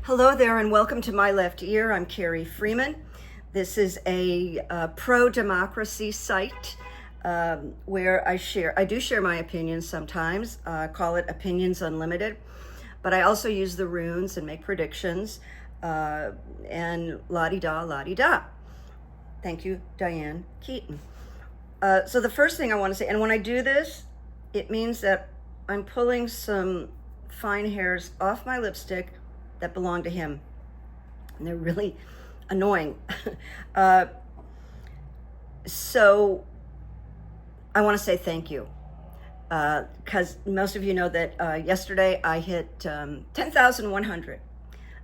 Hello there and welcome to My Left Ear. I'm Carrie Freeman. This is a pro-democracy site where I do share my opinions sometimes. Call it Opinions Unlimited, but I also use the runes and make predictions and la-di-da, la-di-da. Thank you, Diane Keaton. So the first thing I want to say, and when I do this, it means that I'm pulling some fine hairs off my lipstick that belong to him, and they're really annoying. So I want to say thank you, because most of you know that yesterday I hit 10,100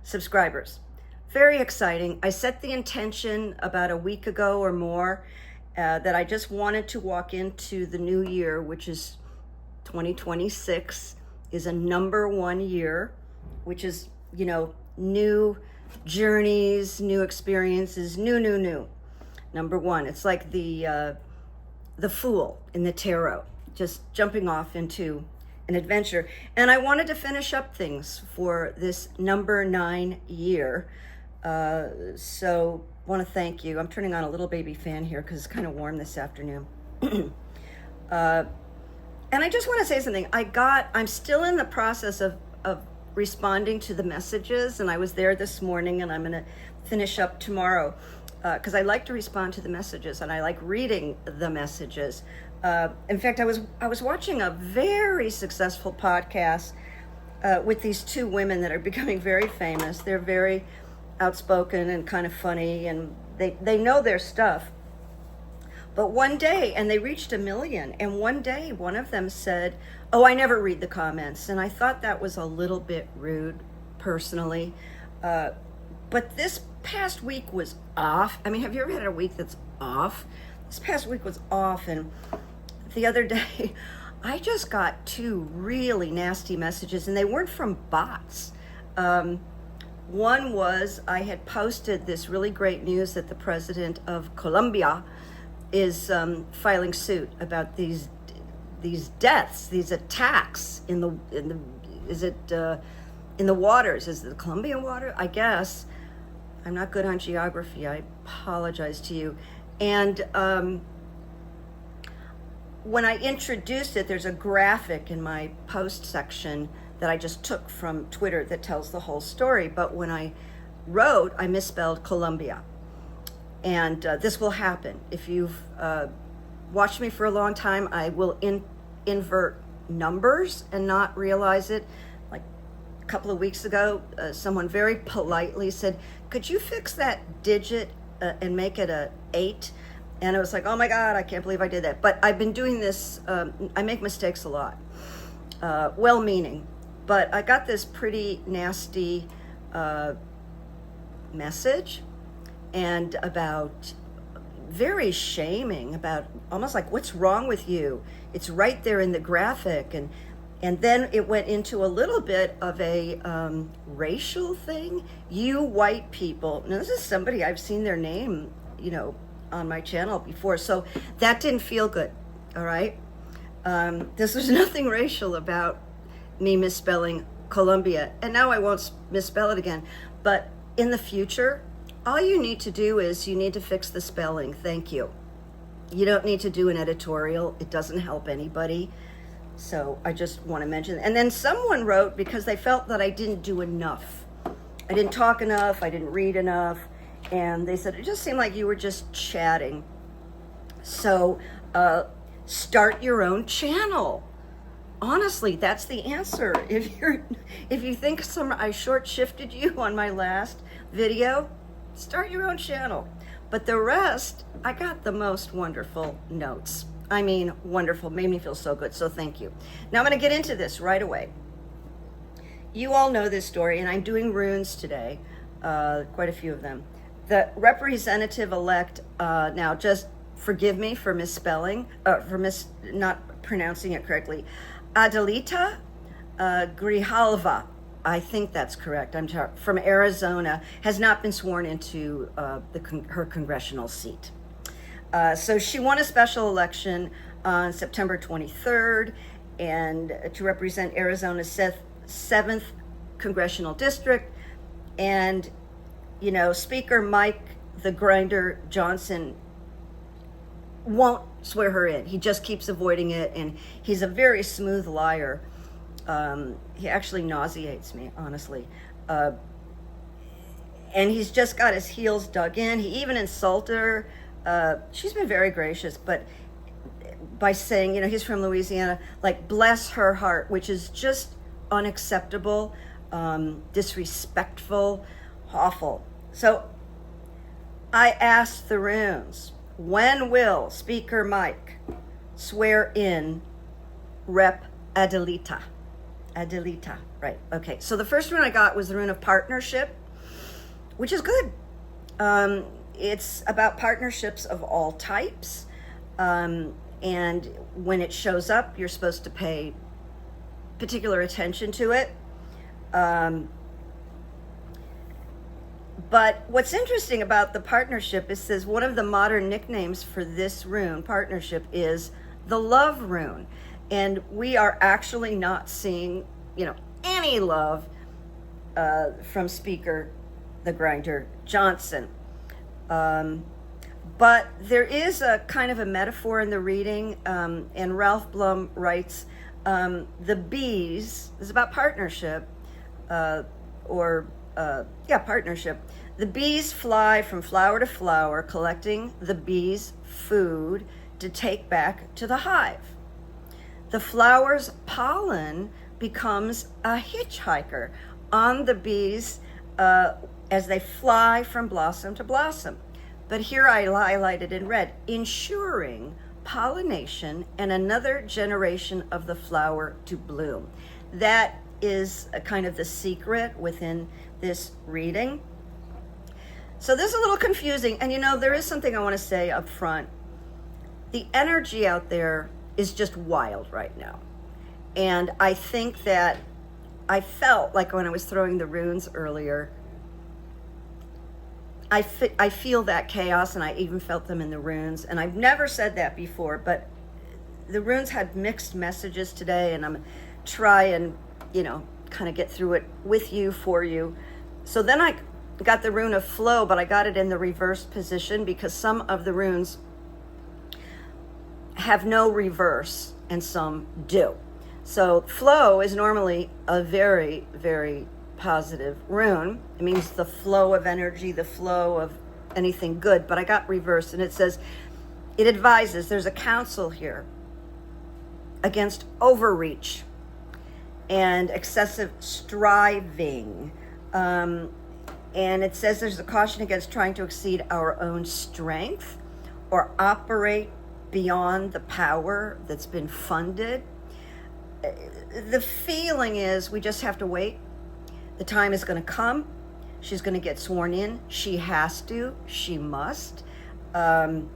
subscribers. Very exciting. I set the intention about a week ago or more that I just wanted to walk into the new year, which is 2026, is a number one year, which is, you know, new journeys, new experiences, new. Number one, it's like the fool in the tarot, just jumping off into an adventure. And I wanted to finish up things for this number 9 year. So want to thank you. I'm turning on a little baby fan here because it's kind of warm this afternoon. And I just want to say something. I'm still in the process of responding to the messages, and I was there this morning, and I'm going to finish up tomorrow because I like to respond to the messages, and I like reading the messages. In fact, I was watching a very successful podcast with these two women that are becoming very famous. They're very outspoken and kind of funny, and they know their stuff. But one day, and they reached 1 million, and one day one of them said, "Oh, I never read the comments." And I thought that was a little bit rude, personally. But this past week was off. I mean, have you ever had a week that's off? This past week was off, and the other day, I just got 2 really nasty messages, and they weren't from bots. One was I had posted this really great news that the president of Colombia is filing suit about these deaths, these attacks in the waters. Is it the Colombian water? I guess. I'm not good on geography. I apologize to you. And when I introduced it, there's a graphic in my post section that I just took from Twitter that tells the whole story. But when I wrote, I misspelled Colombia. And this will happen. If you've watched me for a long time, I will invert numbers and not realize it. Like a couple of weeks ago, someone very politely said, "Could you fix that digit and make it a 8?" And I was like, oh my God, I can't believe I did that. But I've been doing this, I make mistakes a lot, well-meaning. But I got this pretty nasty message, and about very shaming, about almost like, what's wrong with you? It's right there in the graphic. And then it went into a little bit of a racial thing. You white people. Now, this is somebody I've seen their name, you know, on my channel before. So that didn't feel good, all right? This was nothing racial about me misspelling Colombia. And now I won't misspell it again. But in the future, all you need to do is you need to fix the spelling. Thank you. You don't need to do an editorial. It doesn't help anybody. So I just want to mention that. And then someone wrote, because they felt that I didn't do enough. I didn't talk enough. I didn't read enough. And they said, it just seemed like you were just chatting. So start your own channel. Honestly, that's the answer. If you think I short shifted you on my last video, start your own channel. But the rest, I got the most wonderful notes. I mean, wonderful, made me feel so good, so thank you. Now I'm gonna get into this right away. You all know this story, and I'm doing runes today, quite a few of them. The representative-elect, now just forgive me for misspelling, not pronouncing it correctly, Adelita Grijalva, I think that's correct. I'm from Arizona, has not been sworn into her congressional seat. So she won a special election on September 23rd, and to represent Arizona's 7th congressional district. And, Speaker Mike the Grinder Johnson won't swear her in. He just keeps avoiding it, and he's a very smooth liar. He actually nauseates me, honestly. And he's just got his heels dug in. He even insulted her. She's been very gracious, but by saying, he's from Louisiana, like, bless her heart, which is just unacceptable, disrespectful, awful. So I asked the runes, when will Speaker Mike swear in Rep Adelita? Adelita, right, okay. So the first rune I got was the rune of partnership, which is good. It's about partnerships of all types. And when it shows up, you're supposed to pay particular attention to it. But what's interesting about the partnership is, says one of the modern nicknames for this rune, partnership, is the love rune. And we are actually not seeing, any love from Speaker the Grinder Johnson. But there is a kind of a metaphor in the reading, and Ralph Blum writes, the bees, this is about partnership, partnership. The bees fly from flower to flower, collecting the bees' food to take back to the hive. The flower's pollen becomes a hitchhiker on the bees as they fly from blossom to blossom. But here I highlighted in red, ensuring pollination and another generation of the flower to bloom. That is a kind of the secret within this reading. So this is a little confusing. And there is something I want to say up front. The energy out there is just wild right now. And I think that I felt like when I was throwing the runes earlier, I feel that chaos, and I even felt them in the runes. And I've never said that before, but the runes had mixed messages today, and I'm trying, kind of get through it with you, for you. So then I got the rune of flow, but I got it in the reversed position because some of the runes have no reverse and some do. So flow is normally a very, very positive rune. It means the flow of energy, the flow of anything good, but I got reverse, and it says, it advises, there's a counsel here against overreach and excessive striving. And it says there's a caution against trying to exceed our own strength or operate beyond the power that's been funded. The feeling is we just have to wait. The time is going to come. She's going to get sworn in. She has to. She must. But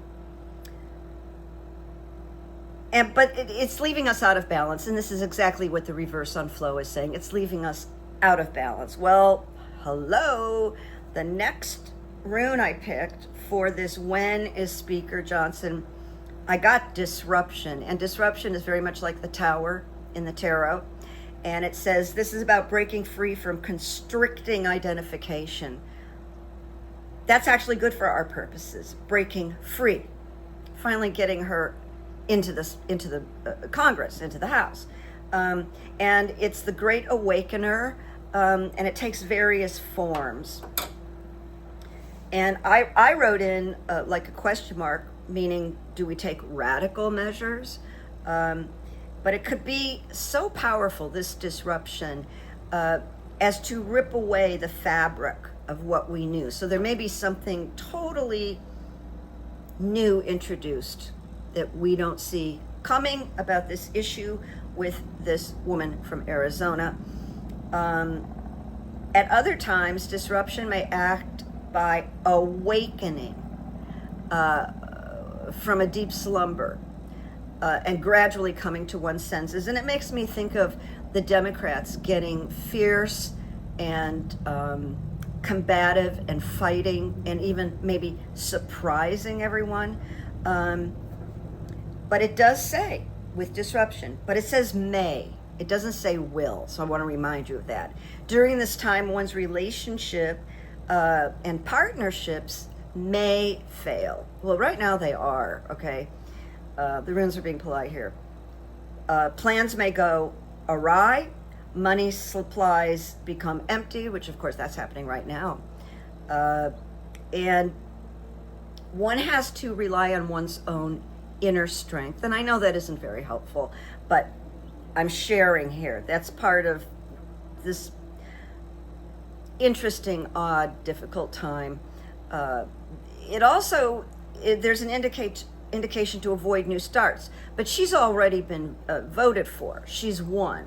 it's leaving us out of balance. And this is exactly what the reverse on flow is saying. It's leaving us out of balance. Well, hello. The next rune I picked for this when is Speaker Johnson, I got disruption. And disruption is very much like the tower in the tarot. And it says this is about breaking free from constricting identification. That's actually good for our purposes. Breaking free. Finally getting her into the Congress, into the House. And it's the Great Awakener, and it takes various forms. And I wrote in like a question mark, meaning do we take radical measures? But it could be so powerful, this disruption, as to rip away the fabric of what we knew. So there may be something totally new introduced that we don't see coming about this issue with this woman from Arizona. At other times, disruption may act by awakening from a deep slumber. And gradually coming to one's senses. And it makes me think of the Democrats getting fierce and combative and fighting and even maybe surprising everyone. But it does say with disruption, but it says may. It doesn't say will, so I want to remind you of that. During this time, one's relationship and partnerships may fail. Well, right now they are, okay? The runes are being polite here. Plans may go awry. Money supplies become empty, which of course that's happening right now. And one has to rely on one's own inner strength. And I know that isn't very helpful, but I'm sharing here. That's part of this interesting, odd, difficult time. There's an indication to avoid new starts, but she's already been voted for. She's won.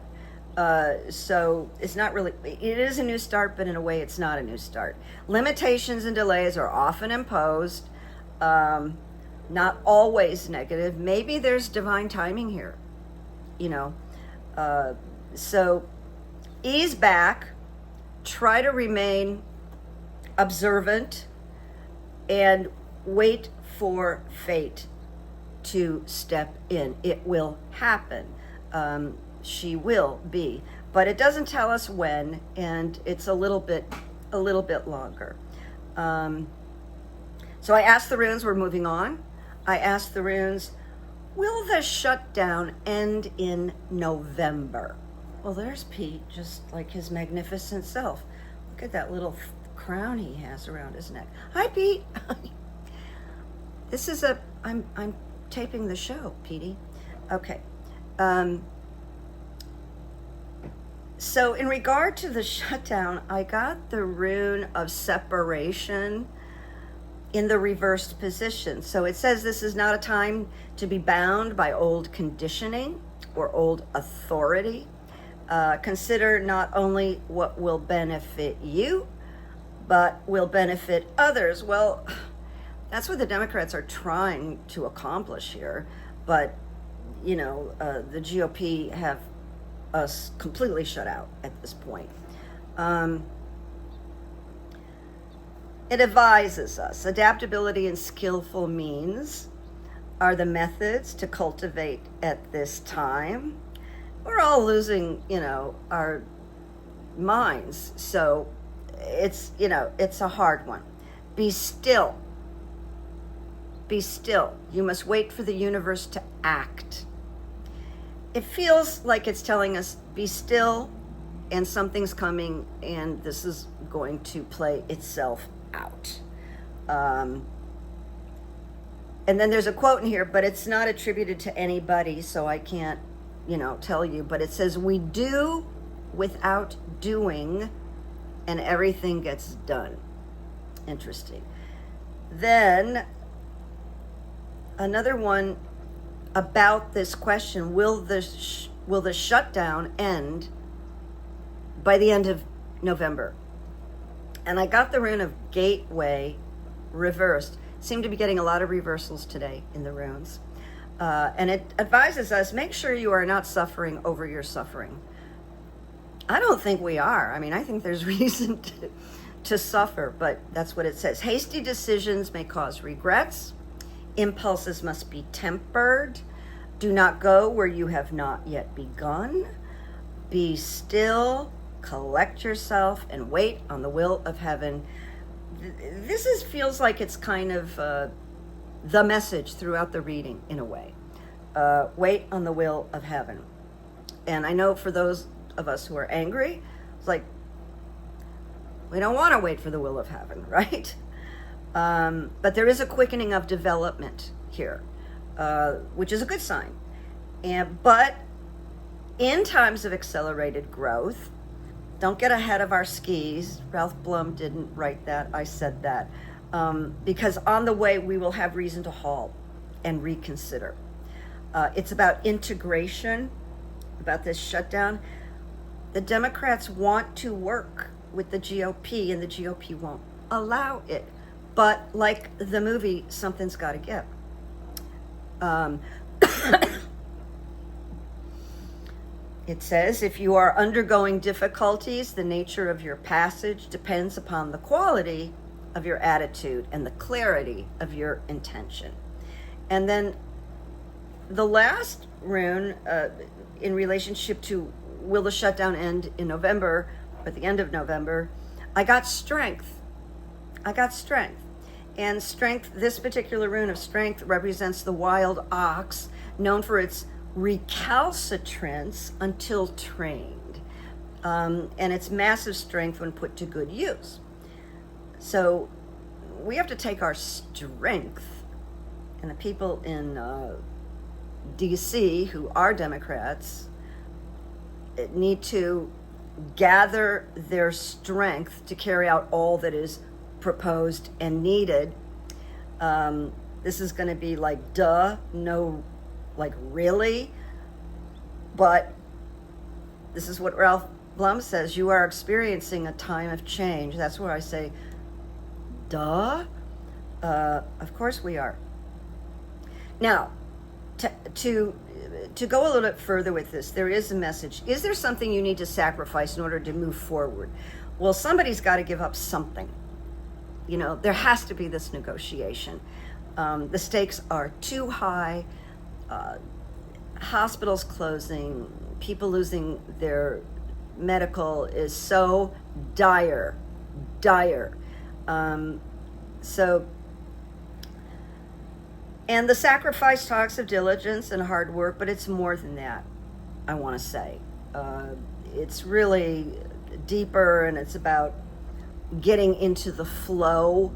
So it's not really, it is a new start, but in a way it's not a new start. Limitations and delays are often imposed, not always negative. Maybe there's divine timing here, so ease back, try to remain observant, and wait for fate to step in. It will happen. She will be, but it doesn't tell us when, and it's a little bit longer. So I asked the runes, we're moving on. I asked the runes, will the shutdown end in November? Well, there's Pete, just like his magnificent self. Look at that little crown he has around his neck. Hi, Pete. I'm taping the show, Petey. Okay. So in regard to the shutdown, I got the rune of separation in the reversed position. So it says this is not a time to be bound by old conditioning or old authority. Consider not only what will benefit you, but will benefit others. Well, that's what the Democrats are trying to accomplish here. But, the GOP have us completely shut out at this point. It advises us adaptability and skillful means are the methods to cultivate at this time. We're all losing, our minds. So it's a hard one. Be still. Be still. You must wait for the universe to act. It feels like it's telling us, be still, and something's coming, and this is going to play itself out. And then there's a quote in here, but it's not attributed to anybody, so I can't, tell you. But it says, we do without doing, and everything gets done. Interesting. Then another one about this question, will the shutdown end by the end of November? And I got the rune of gateway reversed. Seem to be getting a lot of reversals today in the runes. And it advises us, make sure you are not suffering over your suffering. I don't think we are. I think there's reason to suffer, but that's what it says. Hasty decisions may cause regrets. Impulses must be tempered. Do not go where you have not yet begun. Be still, collect yourself, and wait on the will of heaven. This feels like it's kind of the message throughout the reading, in a way. Wait on the will of heaven. And I know for those of us who are angry, it's like, we don't want to wait for the will of heaven, right? But there is a quickening of development here, which is a good sign. But in times of accelerated growth, don't get ahead of our skis. Ralph Blum didn't write that. I said that. Because on the way, we will have reason to halt and reconsider. It's about integration, about this shutdown. The Democrats want to work with the GOP, and the GOP won't allow it. But like the movie, something's got to give. It says, if you are undergoing difficulties, the nature of your passage depends upon the quality of your attitude and the clarity of your intention. And then the last rune in relationship to will the shutdown end in November, or at the end of November, I got strength. I got strength. And strength, this particular rune of strength represents the wild ox, known for its recalcitrance until trained, and its massive strength when put to good use. So we have to take our strength, and the people in DC who are Democrats need to gather their strength to carry out all that is proposed and needed. This is going to be like, duh, no, like, really? But this is what Ralph Blum says: you are experiencing a time of change. That's where I say, duh? Of course we are. Now, to go a little bit further with this, there is a message. Is there something you need to sacrifice in order to move forward? Well, somebody's got to give up something. You know, there has to be this negotiation. The stakes are too high. Hospitals closing, people losing their medical is so dire. And the sacrifice talks of diligence and hard work, but it's more than that, I want to say. It's really deeper, and it's about getting into the flow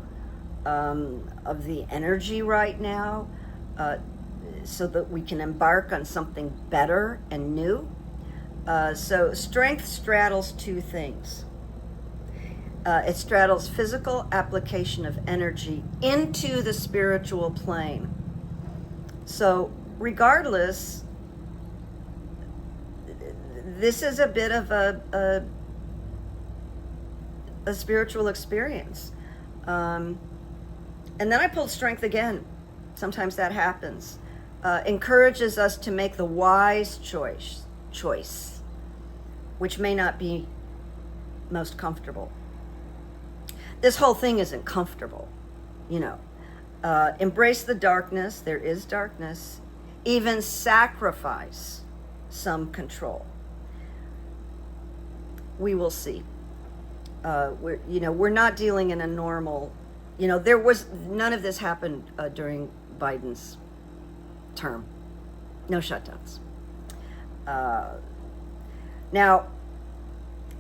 of the energy right now, so that we can embark on something better and new. So strength straddles two things. It straddles physical application of energy into the spiritual plane. So regardless, this is a bit of a spiritual experience. And then I pulled strength again. Sometimes that happens. Encourages us to make the wise choice, which may not be most comfortable. This whole thing isn't comfortable, you know. Embrace the darkness. There is darkness. Even sacrifice some control. We will see. We're not dealing in a normal, none of this happened during Biden's term. No shutdowns. Now,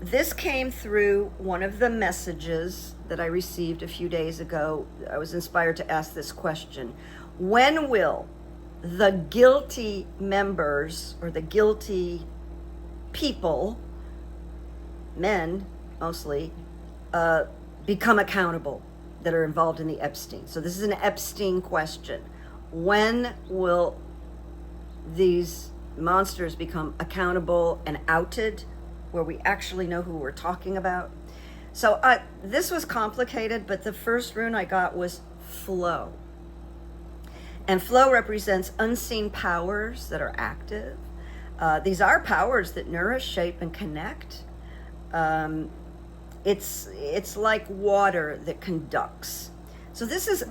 this came through one of the messages that I received a few days ago. I was inspired to ask this question: when will the guilty members, or the guilty people, men mostly, become accountable, that are involved in the Epstein? So this is an Epstein question. When will these monsters become accountable and outed, where we actually know who we're talking about? So this was complicated, but the first rune I got was flow. And flow represents unseen powers that are active. These are powers that nourish, shape, and connect. It's like water that conducts. So this is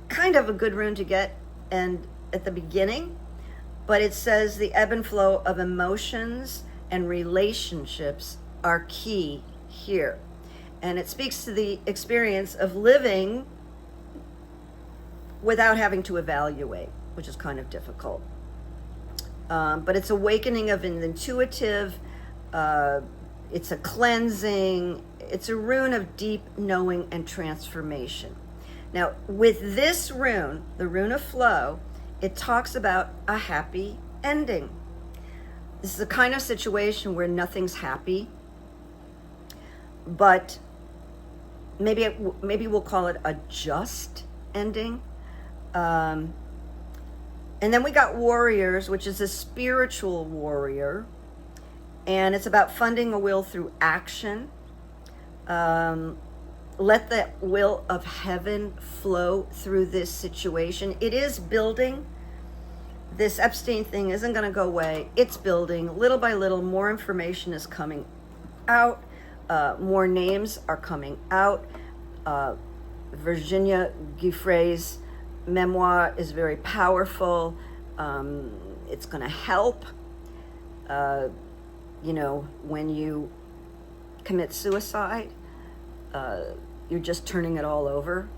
kind of a good rune to get and at the beginning, but it says the ebb and flow of emotions and relationships are key here. And it speaks to the experience of living without having to evaluate, which is kind of difficult. But it's awakening of an intuitive, it's a cleansing, it's a rune of deep knowing and transformation. Now, with this rune, the rune of flow, it talks about a happy ending. This is a kind of situation where nothing's happy, but maybe we'll call it a just ending. And then we got warriors, which is a spiritual warrior, and it's about funding a will through action. Let the will of heaven flow through this situation. It is building. This Epstein thing isn't going to go away. It's building little by little. More information is coming out. More names are coming out. Virginia Giuffre's memoir is very powerful. It's going to help. you know, when you commit suicide, you're just turning it all over.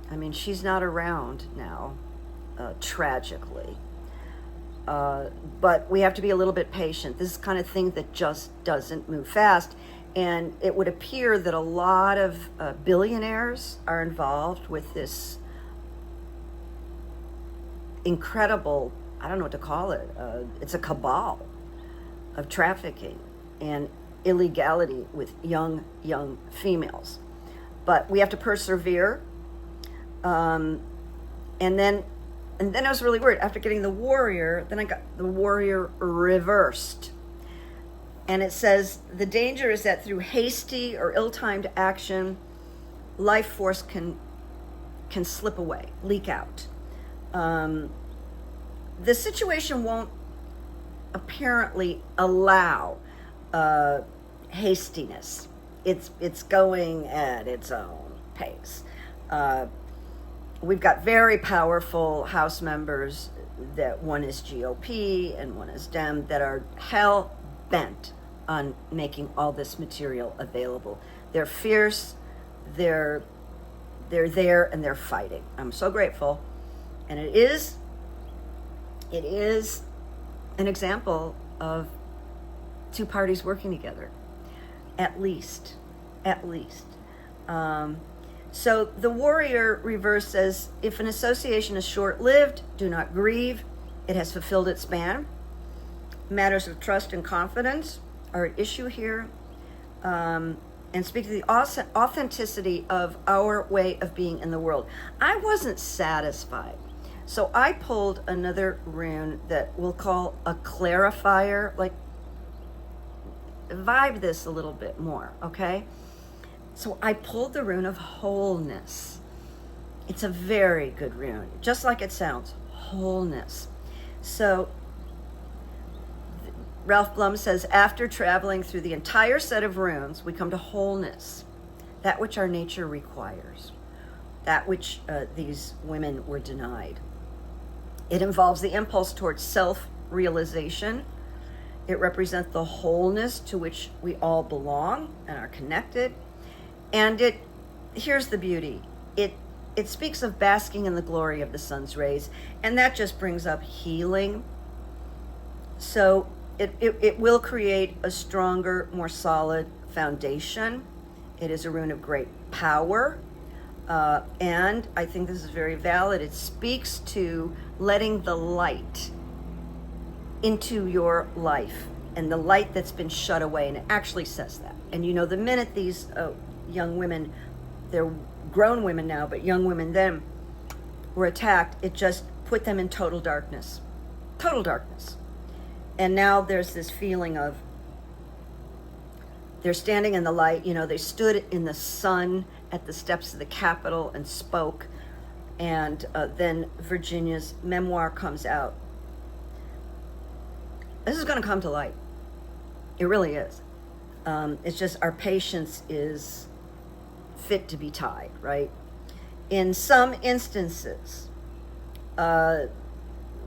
I mean, she's not around now, tragically. But we have to be a little bit patient. This is the kind of thing that just doesn't move fast. And it would appear that a lot of billionaires are involved with this incredible, I don't know what to call it, it's a cabal of trafficking and illegality with young females. But we have to persevere. And then I was really worried. After getting the Warrior, then I got the Warrior reversed. And it says, the danger is that through hasty or ill-timed action, life force can slip away, leak out. The situation won't apparently allow hastiness. It's going at its own pace. We've got very powerful House members, that one is GOP and one is Dem, that are hell bent on making all this material available. They're fierce, they're there, and they're fighting. I'm so grateful. And it is an example of two parties working together, at least. So the Warrior reverse says, if an association is short-lived, do not grieve. It has fulfilled its span. Matters of trust and confidence are at issue here, and speak to the authenticity of our way of being in the world. I wasn't satisfied, so I pulled another rune that we'll call a clarifier. Like, vibe this a little bit more, okay? So I pulled the rune of wholeness. It's a very good rune, just like it sounds, wholeness. So Ralph Blum says, after traveling through the entire set of runes, we come to wholeness, that which our nature requires, that which these women were denied. It involves the impulse towards self-realization. It represents the wholeness to which we all belong and are connected. And here's the beauty. It speaks of basking in the glory of the sun's rays, and that just brings up healing. So it will create a stronger, more solid foundation. It is a rune of great power. And I think this is very valid. It speaks to letting the light into your life, and the light that's been shut away. And it actually says that. And you know, the minute these young women, they're grown women now, but young women then, were attacked, it just put them in total darkness. And now there's this feeling of they're standing in the light. You know, they stood in the sun at the steps of the Capitol and spoke. And then Virginia's memoir comes out. This is going to come to light. It really is. It's just our patience is fit to be tied, right? In some instances,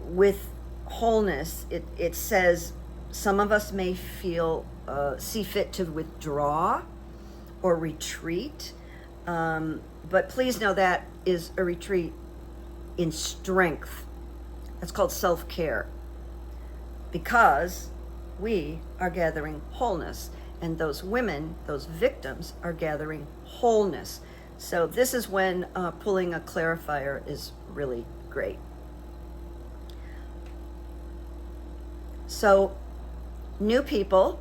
with wholeness, it says some of us may see fit to withdraw or retreat, but please know that is a retreat in strength. That's called self-care, because we are gathering wholeness, and those women, those victims, are gathering wholeness. So this is when pulling a clarifier is really great. So new people,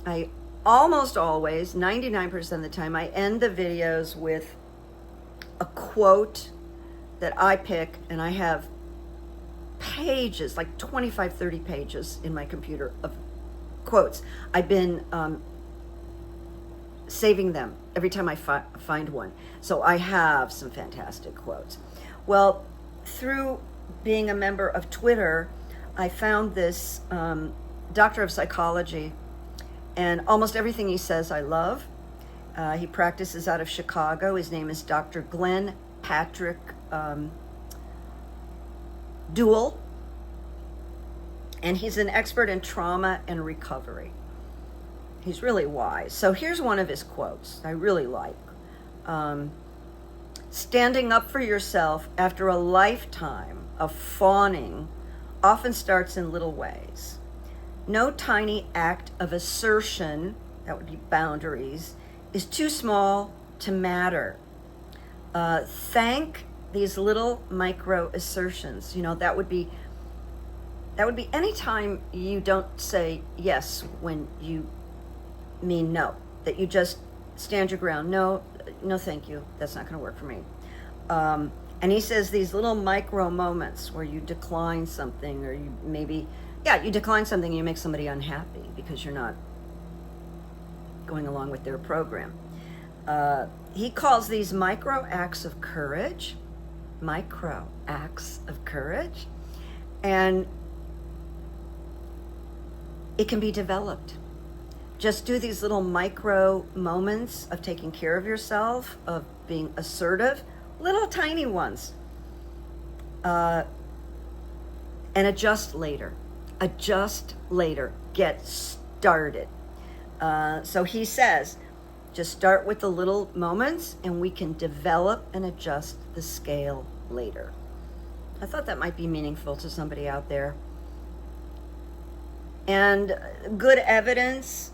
I almost always, 99% of the time, I end the videos with a quote that I pick, and I have pages, like 25, 30 pages in my computer of quotes. I've been saving them every time I find one. So I have some fantastic quotes. Well, through being a member of Twitter, I found this doctor of psychology, and almost everything he says I love. He practices out of Chicago. His name is Dr. Glenn Patrick Duell, and he's an expert in trauma and recovery. He's really wise. So here's one of his quotes I really like. Standing up for yourself after a lifetime of fawning often starts in little ways. No tiny act of assertion, that would be boundaries, is too small to matter. Thank these little micro assertions. That would be any time you don't say yes when you mean no, that you just stand your ground. No, thank you. That's not going to work for me. And he says these little micro moments where you decline something, or you decline something and you make somebody unhappy because you're not going along with their program. He calls these micro acts of courage, and it can be developed. Just do these little micro moments of taking care of yourself, of being assertive, little tiny ones, and adjust later. Get started. So he says, just start with the little moments and we can develop and adjust the scale later. I thought that might be meaningful to somebody out there. And good evidence,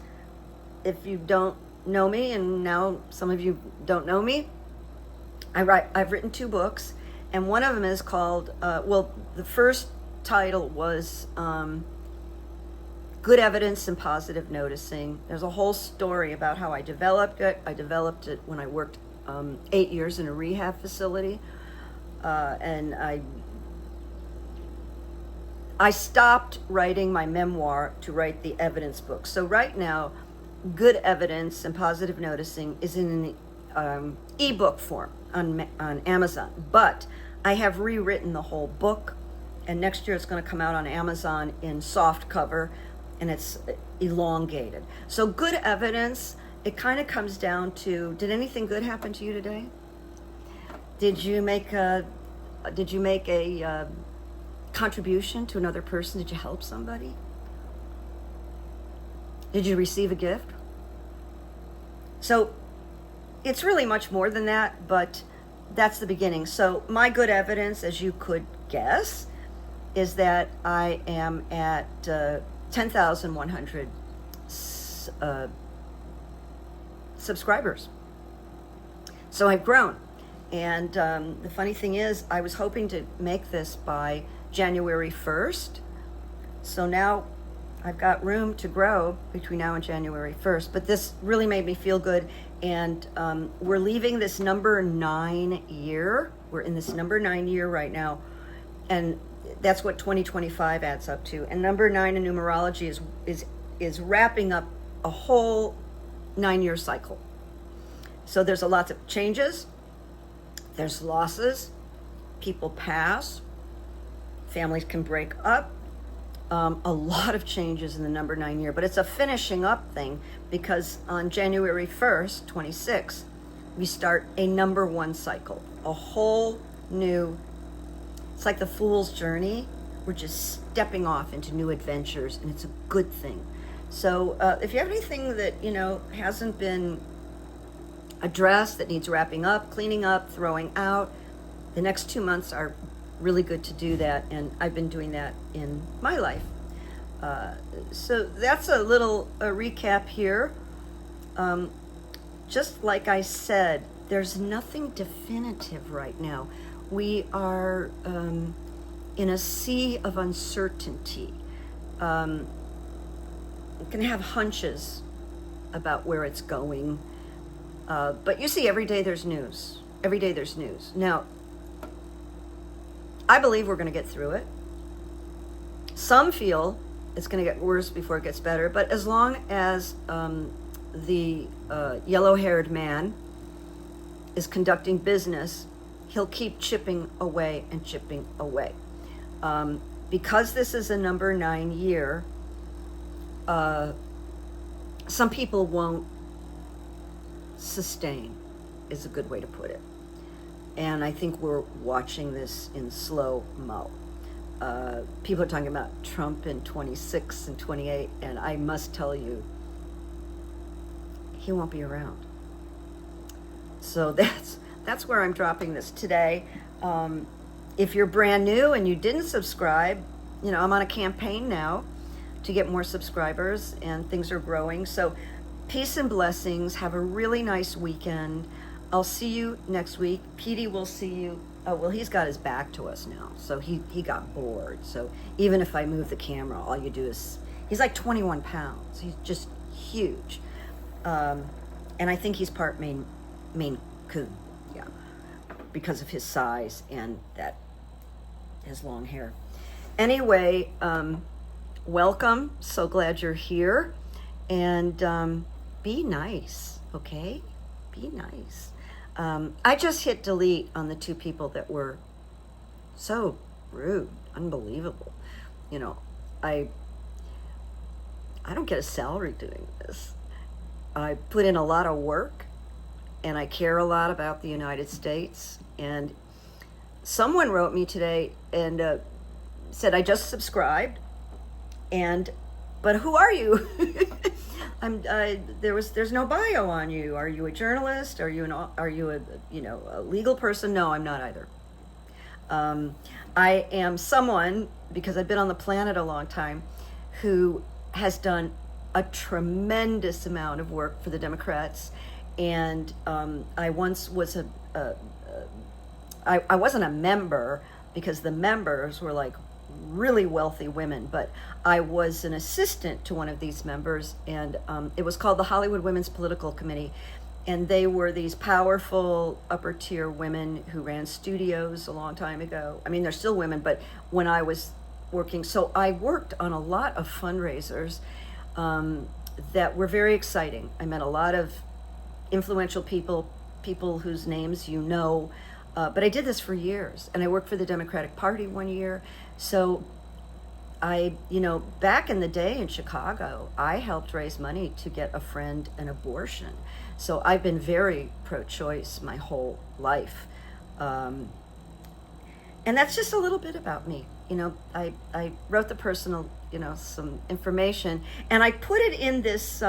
if you don't know me, and now some of you don't know me, I've written 2 books, and one of them is called, the first title was Good Evidence and Positive Noticing. There's a whole story about how I developed it. I developed it when I worked 8 years in a rehab facility, and I stopped writing my memoir to write the evidence book. So right now, Good Evidence and Positive Noticing is in an ebook form on Amazon. But I have rewritten the whole book, and next year it's going to come out on Amazon in soft cover, and it's elongated. So Good Evidence, it kind of comes down to, did anything good happen to you today? Did you make a contribution to another person? Did you help somebody? Did you receive a gift? So it's really much more than that, but that's the beginning. So my good evidence, as you could guess, is that I am at 10,100 subscribers. So I've grown. And the funny thing is, I was hoping to make this by January 1st. So now I've got room to grow between now and January 1st. But this really made me feel good. And we're leaving this number 9 year. We're in this number 9 year right now. And that's what 2025 adds up to. And number 9 in numerology is wrapping up a whole 9-year cycle. So there's a lot of changes. There's losses. People pass. Families can break up. A lot of changes in the number 9 year, but it's a finishing up thing, because on January 1st, 26, we start a number 1 cycle, a whole new, it's like the fool's journey. We're just stepping off into new adventures, and it's a good thing. So if you have anything that, hasn't been addressed, that needs wrapping up, cleaning up, throwing out, the next 2 months are really good to do that, and I've been doing that in my life. So that's a little recap here. Just like I said, there's nothing definitive right now. We are in a sea of uncertainty. You can have hunches about where it's going, but you see, every day there's news. Every day there's news. Now, I believe we're going to get through it. Some feel it's going to get worse before it gets better, but as long as the yellow-haired man is conducting business, he'll keep chipping away and chipping away. Because this is a number 9 year, some people won't sustain, is a good way to put it. And I think we're watching this in slow-mo. People are talking about Trump in 26 and 28, and I must tell you, he won't be around. So that's where I'm dropping this today. If you're brand new and you didn't subscribe, you know, I'm on a campaign now to get more subscribers, and things are growing. So peace and blessings. Have a really nice weekend. I'll see you next week. Petey will see you. Oh, well, he's got his back to us now, so he got bored. So even if I move the camera, all you do is, he's like 21 pounds. He's just huge. And I think he's part Maine Coon, yeah, because of his size and that his long hair. Anyway, welcome. So glad you're here. And be nice, okay? Be nice. I just hit delete on the 2 people that were so rude, unbelievable. You know, I don't get a salary doing this. I put in a lot of work, and I care a lot about the United States. And someone wrote me today and said, I just subscribed, but who are you? There's no bio on you. Are you a journalist? Are you a legal person? No, I'm not either. I am someone, because I've been on the planet a long time, who has done a tremendous amount of work for the Democrats. And I once was I wasn't a member, because the members were like really wealthy women, but I was an assistant to one of these members, and it was called the Hollywood Women's Political Committee, and they were these powerful upper tier women who ran studios a long time ago. I mean, they're still women, but when I was working, so I worked on a lot of fundraisers that were very exciting. I met a lot of influential people whose names you know, but I did this for years, and I worked for the Democratic Party one year. So back in the day in Chicago, I helped raise money to get a friend an abortion. So I've been very pro-choice my whole life. And that's just a little bit about me. You know, I wrote the personal, some information, and I put it in this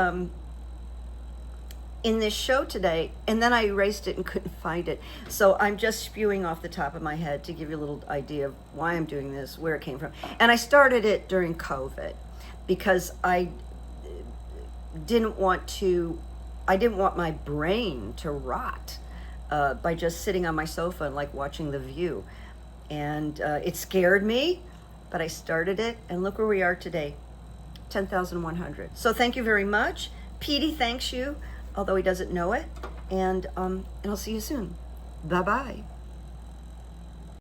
show today, and then I erased it and couldn't find it. So I'm just spewing off the top of my head to give you a little idea of why I'm doing this, where it came from. And I started it during COVID because I didn't want my brain to rot by just sitting on my sofa and like watching The View. And it scared me, but I started it, and look where we are today, 10,100. So thank you very much. Petey thanks you, although he doesn't know it, and I'll see you soon. Bye-bye.